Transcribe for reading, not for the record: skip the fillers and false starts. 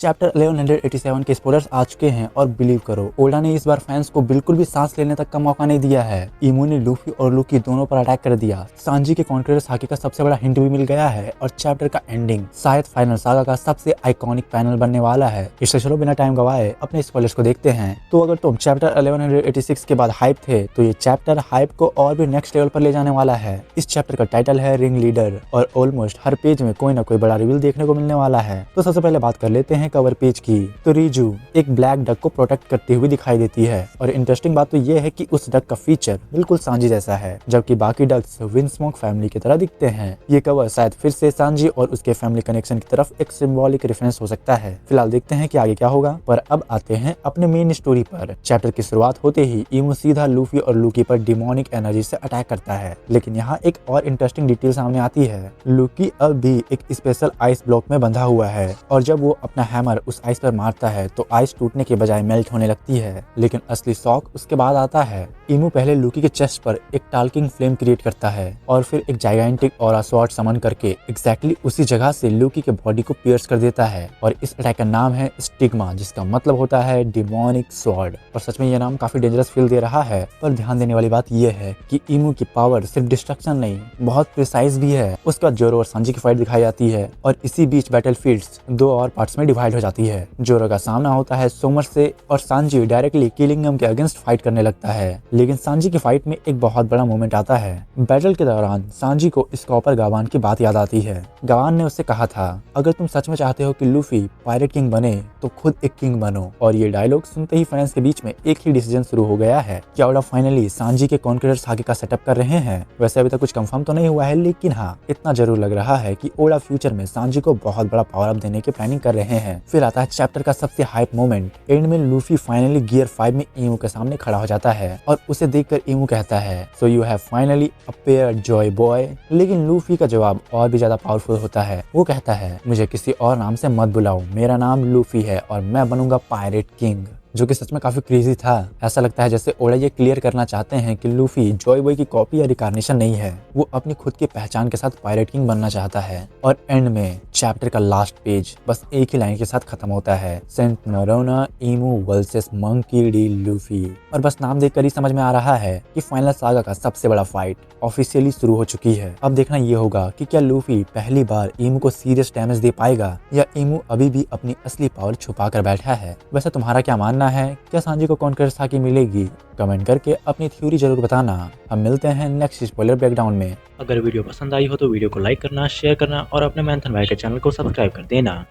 Chapter 1187 के spoilers आ चुके हैं और बिलीव करो ओडा ने इस बार फैंस को बिल्कुल भी सांस लेने तक का मौका नहीं दिया है। इमू ने लूफी और लूकी दोनों पर अटैक कर दिया। सांजी के कॉन्करर साकी का सबसे बड़ा हिंट भी मिल गया है और चैप्टर का एंडिंग शायद फाइनल सागा का सबसे आइकॉनिक पैनल बनने वाला है। इससे चलो बिना टाइम गवाए अपने स्पॉयलर्स को देखते हैं। तो अगर तुम चैप्टर 1186 के बाद हाइप थे तो ये चैप्टर हाइप को और भी नेक्स्ट लेवल पर ले जाने वाला है। इस चैप्टर का टाइटल है रिंग लीडर और ऑलमोस्ट हर पेज में कोई ना कोई बड़ा रिवील देखने को मिलने वाला है। तो सबसे पहले बात कर लेते हैं कवर पेज की। तो रीजू एक ब्लैक डक को प्रोटेक्ट करती हुई दिखाई देती है और इंटरेस्टिंग बात तो ये है कि उस डक का फीचर बिल्कुल सांजी जैसा है, जबकि बाकी डक्स विंडस्मोक फैमिली की तरह दिखते हैं। ये कवर शायद फिर से सांजी और उसके फैमिली कनेक्शन की तरफ एक सिंबॉलिक रेफरेंस हो सकता है। फिलहाल देखते हैं कि आगे क्या होगा। पर अब आते हैं अपने मेन स्टोरी पर। चैप्टर की शुरुआत होते ही इमू सीधा लूफी और लूकी पर डिमोनिक एनर्जी से अटैक करता है, लेकिन यहाँ एक और इंटरेस्टिंग डिटेल सामने आती है। लूकी अब भी एक स्पेशल आइस ब्लॉक में बंधा हुआ है और जब वो अपना हैमर उस आइस पर मारता है तो आइस टूटने के बजाय मेल्ट होने लगती है। लेकिन असली शॉक उसके बाद आता है। इमू पहले लूकी के चेस्ट पर एक टाल्किंग फ्लेम क्रिएट करता है और फिर एक जाइगेंटिक ऑरा स्वॉर्ड समन करके एग्जैक्टली उसी जगह से लूकी के बॉडी को पियर्स कर देता है और इस अटैक का नाम है स्टिग्मा, जिसका मतलब होता है डिमोनिक स्वॉर्ड। और सच में यह नाम काफी डेंजरस फील दे रहा है। पर ध्यान देने वाली बात यह है कि इमू की पावर सिर्फ डिस्ट्रक्शन नहीं, बहुत प्रिसाइज भी है। उसके बाद जोरो और सांजी की फाइट दिखाई जाती है और इसी बीच बैटलफील्ड्स दो और पार्ट्स में डिवाइड हो जाती है। जोरो का सामना होता है सोमर से और सांजी डायरेक्टली किलिंगम के अगेंस्ट फाइट करने लगता है। लेकिन सांजी की फाइट में एक बहुत बड़ा मोमेंट आता है। बैटल के दौरान सांजी को इस कॉपर गावान की बात याद आती है। गावान ने उससे कहा था, अगर तुम सच में चाहते हो कि लूफी पायरेट किंग बने तो खुद एक किंग बनो। और ये डायलॉग सुनते ही फैंस के बीच में एक ही डिसीजन शुरू हो गया है कि ओडा फाइनली सांजी के कॉन्करर सागे का सेटअप कर रहे हैं। वैसे अभी तक कुछ कंफर्म तो नहीं हुआ है, लेकिन हाँ इतना जरूर लग रहा है कि ओडा फ्यूचर में सांजी को बहुत बड़ा पावर अप देने की प्लानिंग कर रहे हैं। फिर आता है चैप्टर का सबसे हाइप मोमेंट। एंड में लूफी फाइनली गियर 5 में इमू के सामने खड़ा हो जाता है और उसे देखकर इमू कहता है, so you have finally appeared Joy boy. लेकिन लूफी का जवाब और भी ज्यादा पावरफुल होता है। वो कहता है, मुझे किसी और नाम से मत बुलाओ, मेरा नाम लूफी है और मैं बनूंगा पायरेट किंग। जो कि सच में काफी क्रेजी था। ऐसा लगता है जैसे ओडा ये क्लियर करना चाहते हैं कि लूफी जॉय बॉय की कॉपी या रिकार्नेशन नहीं है, वो अपनी खुद की पहचान के साथ पायरेट किंग बनना चाहता है। और एंड में चैप्टर का लास्ट पेज बस एक ही लाइन के साथ खत्म होता है, सेंट नोरोना Imu versus Monkey D Luffy. और बस नाम देखकर ही समझ में आ रहा है कि फाइनल सागा का सबसे बड़ा फाइट ऑफिशियली शुरू हो चुकी है। अब देखना ये होगा कि क्या लूफी पहली बार इमू को सीरियस डैमेज दे पाएगा या इमू अभी भी अपनी असली पावर छुपा कर बैठा है। वैसे तुम्हारा क्या मानना है, क्या सांजी को कॉन्करर साकी मिलेगी? कमेंट करके अपनी थ्योरी जरूर बताना। हम मिलते हैं नेक्स्ट स्पॉइलर ब्रेकडाउन में। अगर वीडियो पसंद आई हो तो वीडियो को लाइक करना, शेयर करना और अपने मैंथन भाई के चैनल को सब्सक्राइब कर देना।